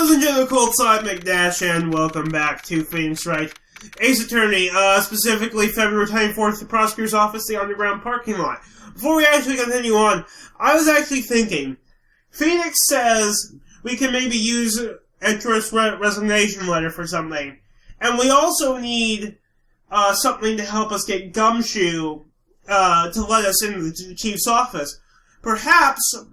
Ladies and gentlemen, Cold Side McDash, and welcome back to Phoenix Wright Ace Attorney, specifically February 24th, the prosecutor's office, the underground parking lot. Before we actually continue on, I was actually thinking, Phoenix says we can maybe use Edgeworth's resignation letter for something, and we also need something to help us get Gumshoe to let us into the chief's office. Perhaps,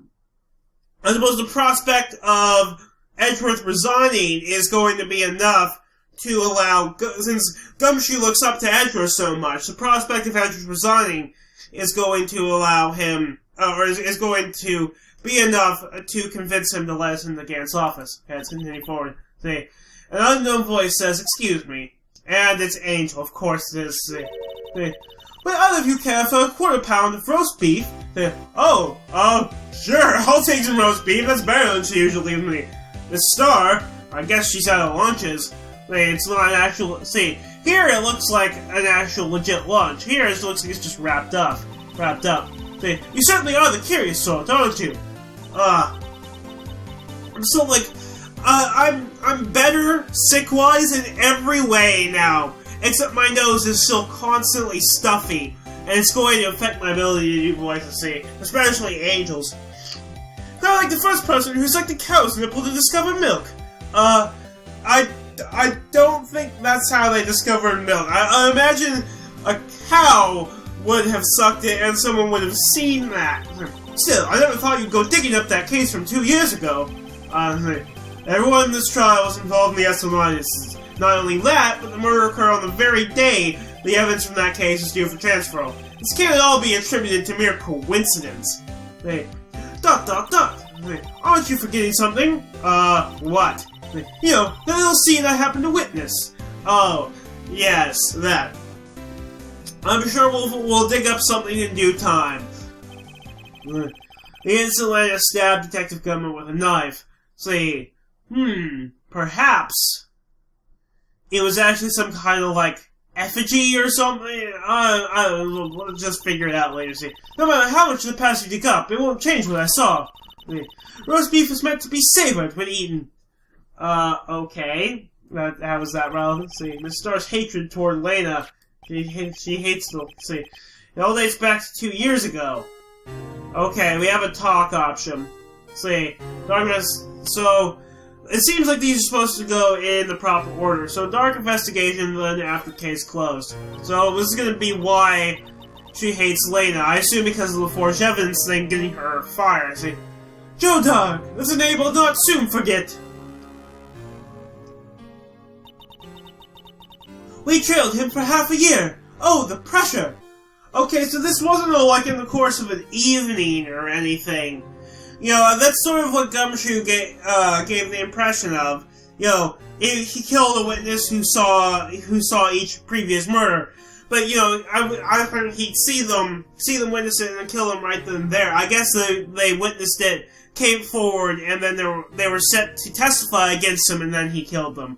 I suppose the prospect of Edgeworth resigning is going to be enough to allow, since Gumshoe looks up to Edgeworth so much, the prospect of Edgeworth resigning is going to allow him, or is going to be enough to convince him to let us into Gant's office. Okay, let's continue forward. See, an unknown voice says, "Excuse me." And it's Angel, of course it is. See, would either of you care for a quarter-pound of roast beef? Oh, sure, I'll take some roast beef. That's better than she usually gives me. The Star, I guess she's out of lunches. It's not an actual... See, here it looks like an actual legit lunch. Here it looks like it's just wrapped up. See, you certainly are the curious sort, aren't you? So, like, I'm better sick-wise in every way now. Except my nose is still constantly stuffy. And it's going to affect my ability to do voices, see. Especially Angel's. Kind of like the first person who sucked a cow's nipple to discover milk. I don't think that's how they discovered milk. I imagine a cow would have sucked it and someone would have seen that. Still, I never thought you'd go digging up that case from 2 years ago. Everyone in this trial was involved in the SLI. Not only that, but the murder occurred on the very day the evidence from that case is due for transfer. This can't all be attributed to mere coincidence. Aren't you forgetting something? What? You know, the little scene I happened to witness. Oh, yes, that. I'm sure we'll dig up something in due time. The innocent lady stabbed Detective Gunman with a knife. See, perhaps it was actually some kind of, like, effigy or something? I don't know, we'll just figure it out later, see. No matter how much of the past you dig up, it won't change what I saw. Roast beef is meant to be savored when eaten. Okay. How is that relevant? See, Miss Star's hatred toward Lena, she hates the, see. It all dates back to 2 years ago. Okay, we have a talk option. See, darkness, so, it seems like these are supposed to go in the proper order. So, dark investigation, then after case closed. So, this is gonna be why she hates Lena. I assume because of the forged evidence thing getting her fired. See, Joe Dark, this enable not soon forget. We trailed him for half a year. Oh, the pressure. Okay, so this wasn't like in the course of an evening or anything. You know, that's sort of what Gumshoe gave the impression of. You know, he killed a witness who saw each previous murder. But, you know, I heard he'd see them witness it and kill them right then and there. I guess they witnessed it, came forward, and then they were set to testify against him, and then he killed them.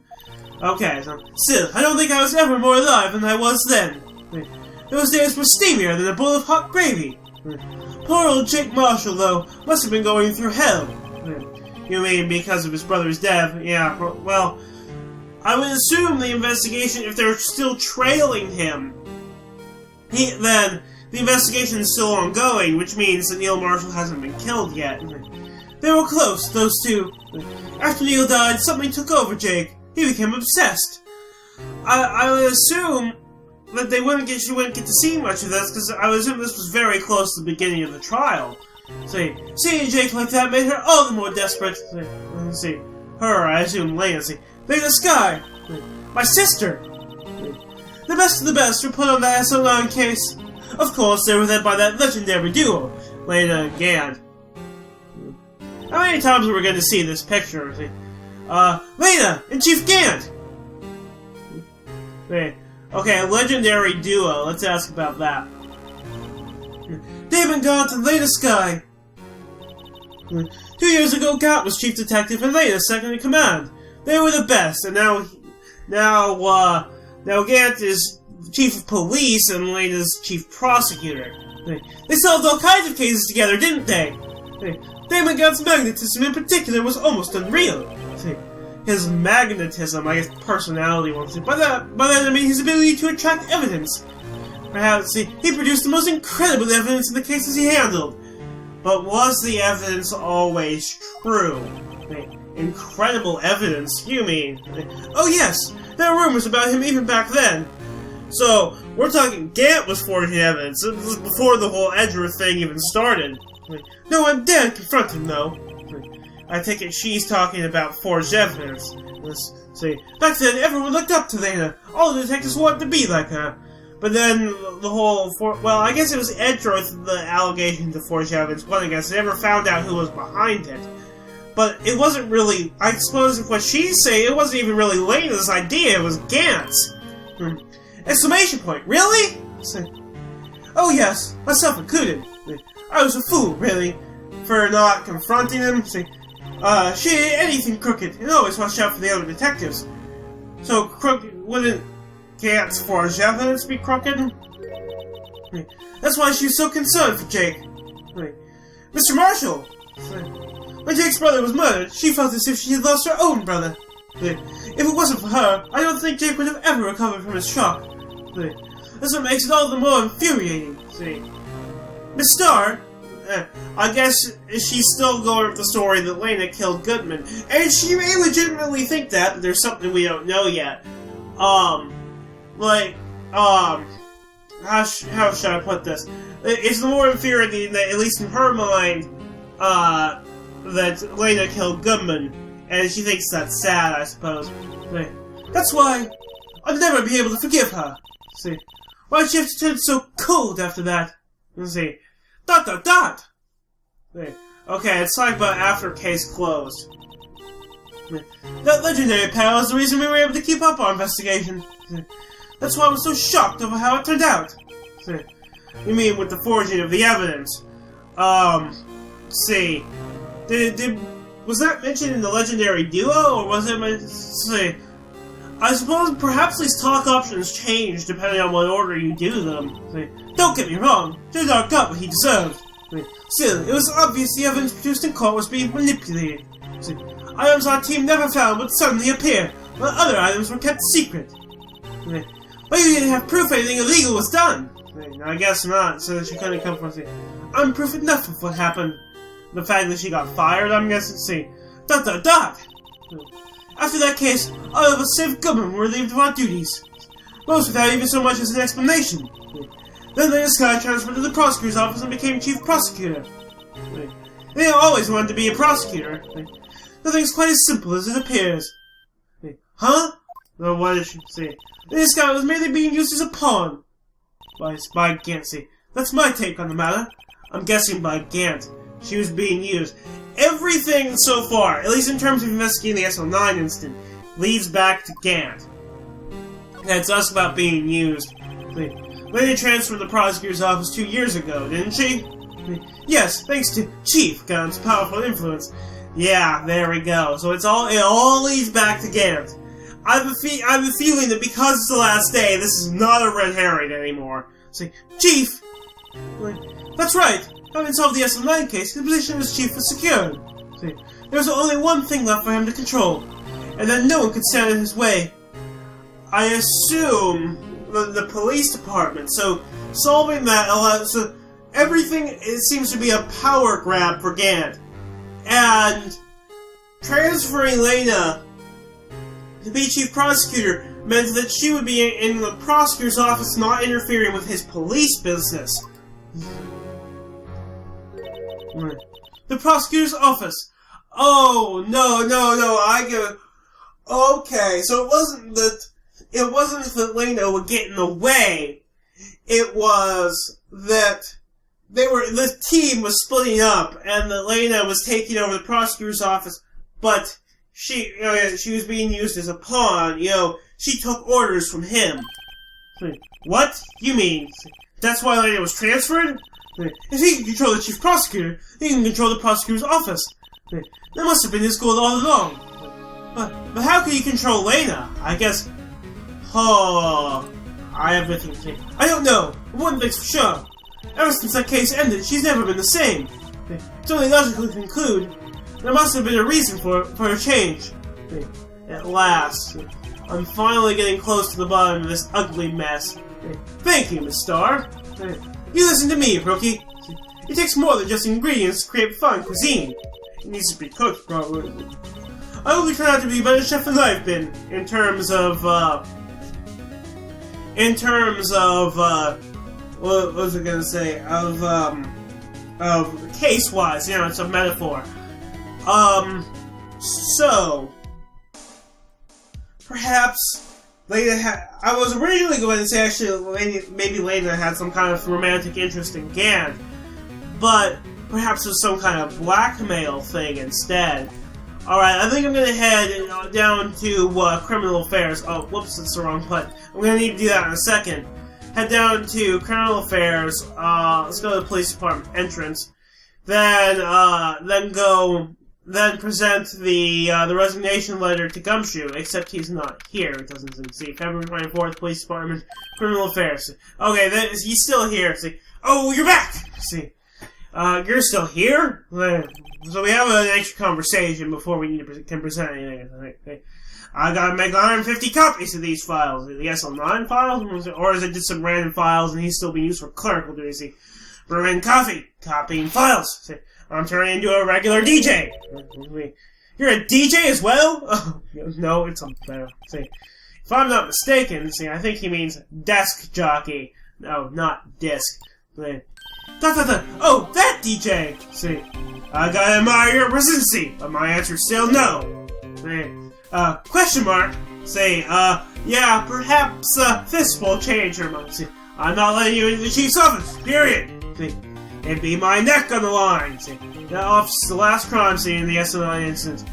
Okay, so, still, I don't think I was ever more alive than I was then. Those days were steamier than a bowl of hot gravy. Poor old Jake Marshall, though, must have been going through hell. You mean because of his brother's death? Yeah, well, I would assume the investigation, if they're still trailing him, then the investigation is still ongoing, which means that Neil Marshall hasn't been killed yet. They were close, those two. After Neil died, something took over Jake. He became obsessed. I would assume that she wouldn't get to see much of this, because I would assume this was very close to the beginning of the trial. See, seeing Jake like that made her all the more desperate. See, her, I assume Lena, see, Lena Sky, my sister. The best of the best were put on the SO9 case. Of course, they were led by that legendary duo, Lena and Gant. How many times are we going to see this picture? See, Lena and Chief Gant. Okay, a legendary duo. Let's ask about that. Damon Gant and Lena Sky. 2 years ago, Gant was chief detective and Lena second in command. They were the best, and now Gant is chief of police and Lena's chief prosecutor. They solved all kinds of cases together, didn't they? Damon Gant's magnetism in particular was almost unreal. his magnetism, I guess personality, but then his ability to attract evidence. Perhaps he produced the most incredible evidence in the cases he handled. But was the evidence always true? Incredible evidence, you mean? Oh yes, there were rumors about him even back then. So, we're talking Gant was forging evidence. It was before the whole Edger thing even started. No one dared confront him, though. I take it she's talking about forged evidence. Let's see. Back then, everyone looked up to Lena. All the detectives wanted to be like her. But then, the whole... well, I guess it was Edger with the allegation to forged evidence. But I guess they never found out who was behind it. But it wasn't really... I suppose what she's saying, it wasn't even really Lena's idea. It was Gant's. Exclamation point. Really? Oh yes, myself included. I was a fool, really, for not confronting him. She did anything crooked, and always watched out for the other detectives. So, wouldn't Gant's forged evidence be crooked? That's why she was so concerned for Jake. Mr. Marshall! When Jake's brother was murdered, she felt as if she had lost her own brother. If it wasn't for her, I don't think Jake would have ever recovered from his shock. That's what makes it all the more infuriating. Miss Starr, I guess she's still going with the story that Lena killed Goodman, and she may legitimately think that, but there's something we don't know yet. How should I put this? It's the more infuriating that, at least in her mind, that Lena killed Goodman, and she thinks that's sad, I suppose. That's why I'll never be able to forgive her. Why'd she have to turn so cold after that? Okay, it's like but after case closed. That legendary panel is the reason we were able to keep up our investigation. That's why I was so shocked over how it turned out. You mean with the forging of the evidence? Was that mentioned in the legendary duo, or was it I suppose perhaps these talk options change depending on what order you do them. Don't get me wrong, J-Dog got what he deserved. Still, it was obvious the evidence produced in court was being manipulated. Items our team never found would suddenly appear, while other items were kept secret. But you didn't have proof anything illegal was done. I guess not, so that she couldn't come from I'm proof enough of what happened. The fact that she got fired, I'm guessing, After that case, all of us save Goodman were relieved of our duties. Most without even so much as an explanation. Then this guy transferred to the prosecutor's office and became chief prosecutor. They always wanted to be a prosecutor. Nothing's quite as simple as it appears. Huh? Well, what did she say? This guy was merely being used as a pawn. By Gant. That's my take on the matter. I'm guessing by Gant. She was being used. Everything so far, at least in terms of investigating the SL9 incident, leads back to Gant. That's us about being used. Lena transferred to the prosecutor's office 2 years ago, didn't she? Yes, thanks to Chief Gant's powerful influence. Yeah, there we go. So it all leads back to Gant. I have a feeling that because it's the last day, this is not a red herring anymore. Chief! That's right! Having solved the SL9 case, his position as chief was secured. There was only one thing left for him to control, and that no one could stand in his way. I assume the police department, so solving that so everything, it seems to be a power grab for Gant. And transferring Lena to be chief prosecutor meant that she would be in the prosecutor's office, not interfering with his police business. The prosecutor's office. Oh, no, I get it. Okay, so it wasn't that Lena would get in the way. It was that the team was splitting up, and that Lena was taking over the prosecutor's office, but she was being used as a pawn. She took orders from him. What? You mean that's why Lena was transferred? If he can control the chief prosecutor, he can control the prosecutor's office. That must have been his goal all along. But how can he control Lena? I guess... Oh... I have nothing to say. I don't know. One thing's for sure. Ever since that case ended, she's never been the same. It's only logical to conclude there must have been a reason for her change. At last. I'm finally getting close to the bottom of this ugly mess. Thank you, Miss Star. You listen to me, rookie. It takes more than just ingredients to create fun cuisine. It needs to be cooked properly. I hope you turn out to be a better chef than I've been, in terms of, what was I gonna say? Of case-wise, you know, it's a metaphor. So, perhaps Lena I was originally going to say actually maybe Lena had some kind of romantic interest in Gant, but perhaps it was some kind of blackmail thing instead. Alright, I think I'm gonna head down to criminal affairs. Oh, whoops, that's the wrong button. I'm gonna need to do that in a second. Head down to criminal affairs. Let's go to the police department entrance. Then present the resignation letter to Gumshoe, except he's not here. It doesn't see. February 24th, police department, criminal affairs. Okay, he's still here. See, oh, you're back. See, you're still here. So we have an extra conversation before we can present anything. Okay. I gotta make 150 copies of these files. The SL9 files, or is it just some random files and he's still being used for clerical duties? See, brewing coffee, copying files. See, I'm turning into a regular DJ. You're a DJ as well? Oh, no, it's unfair. See, if I'm not mistaken, see, I think he means desk jockey. No, not disc. See, oh, that DJ! See, I gotta admire your presidency, but my answer's still no. See, question mark? Say, yeah, perhaps, this will change your mind. See, I'm not letting you into the chief's office, period. See, it'd be my neck on the line. See, that office is the last crime scene in the SL9 incident,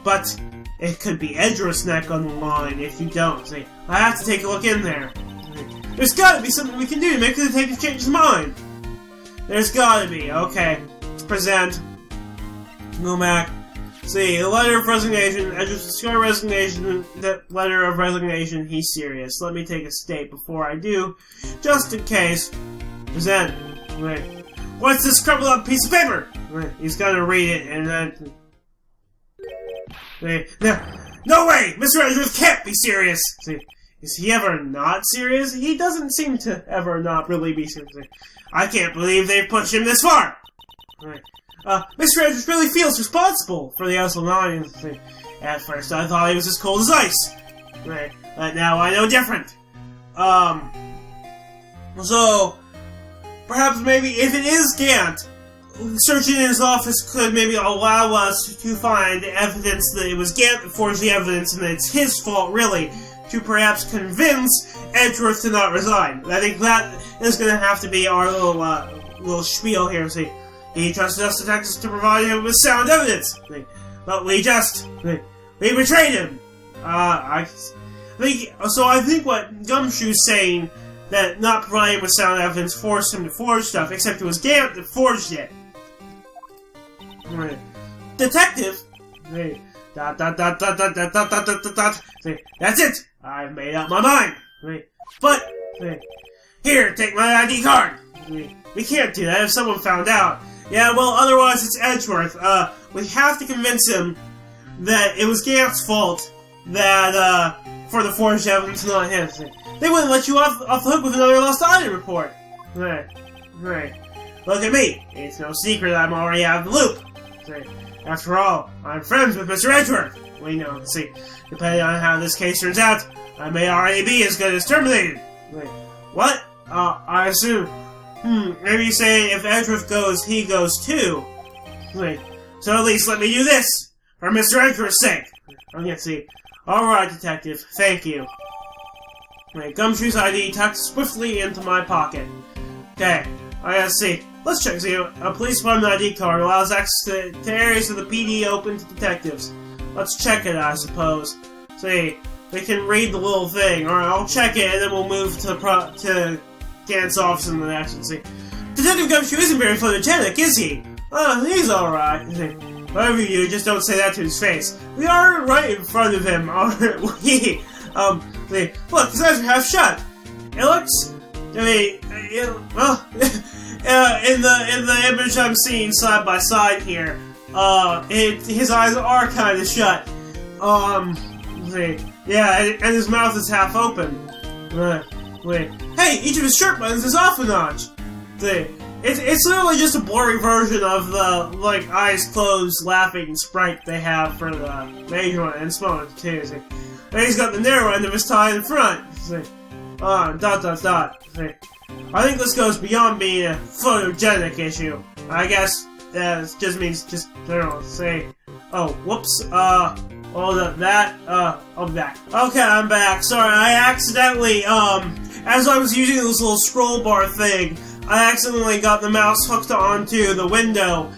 but it could be Edgeworth's neck on the line if you don't. See, I have to take a look in there. See, there's gotta be something we can do to make the detective change his mind. There's gotta be. Okay, let's present. Go back. See, the letter of resignation, that letter of resignation, he's serious. Let me take a state before I do, just in case. Present. Wait. What's this crumpled up piece of paper? Wait. He's gonna read it, and then... Wait. No way! Mr. Edgeworth can't be serious! See, is he ever not serious? He doesn't seem to ever not really be serious. I can't believe they've pushed him this far! Wait. Mr. Edgeworth really feels responsible for the SL9. At first, I thought he was as cold as ice. Right. But now I know different. So, perhaps maybe if it is Gant, searching in his office could maybe allow us to find evidence that it was Gant that forged the evidence and that it's his fault, really, to perhaps convince Edgeworth to not resign. I think that is going to have to be our little spiel here. See, he trusted us detectives to provide him with sound evidence, but we betrayed him. I think what Gumshoe's saying, that not providing him with sound evidence forced him to forge stuff, except it was Gant that forged it. Right. Detective. That's it. I've made up my mind. But here, take my ID card. We can't do that if someone found out. Yeah, well, otherwise it's Edgeworth. We have to convince him that it was Gant's fault that, for the forged evidence, not him. They wouldn't let you off the hook with another lost item report. Right. Look at me. It's no secret I'm already out of the loop. After all, I'm friends with Mr. Edgeworth. We know, see, depending on how this case turns out, I may already be as good as terminated. What? I assume. Maybe you say if Edgeworth goes, he goes too. So at least let me do this, for Mr. Edgeworth's sake. Okay, see. Alright, detective, thank you. Gumshoe's ID tucked swiftly into my pocket. Okay, I gotta see. Let's check. See, a police department ID card allows access to areas of the PD open to detectives. Let's check it, I suppose. See, we can read the little thing. Alright, I'll check it, and then we'll move to Gant's office in the next one. See, Detective Gumshoe isn't very photogenic, is he? He's alright. Whatever you do, just don't say that to his face. We are right in front of him, aren't we? See, look, his eyes are half shut. It looks, in the image I'm seeing side by side here, his eyes are kind of shut. See, yeah, and his mouth is half open. Wait. Hey, each of his shirt buttons is off a notch. See, it's literally just a blurry version of the, like, eyes closed laughing sprite they have for the major one and small one too. See, and he's got the narrow end of his tie in front. See, See, I think this goes beyond being a photogenic issue. I guess it just means I don't know, say, oh, whoops, hold up, I'm back. Okay, I'm back. Sorry, I accidentally, as I was using this little scroll bar thing, I accidentally got the mouse hooked onto the window,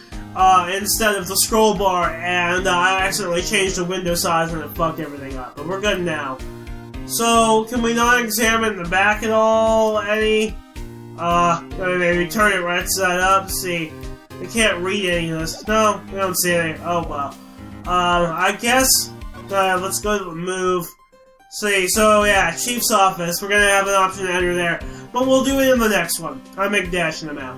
instead of the scroll bar, and I accidentally changed the window size and it fucked everything up. But we're good now. So, can we not examine the back at all, Eddie? Maybe turn it right side up, see. We can't read any of this. No, we don't see anything. Oh, well. I guess, let's go to the move. See, so yeah, Chief's office. We're gonna have an option to enter there. But we'll do it in the next one. I'm McDash and I'm out.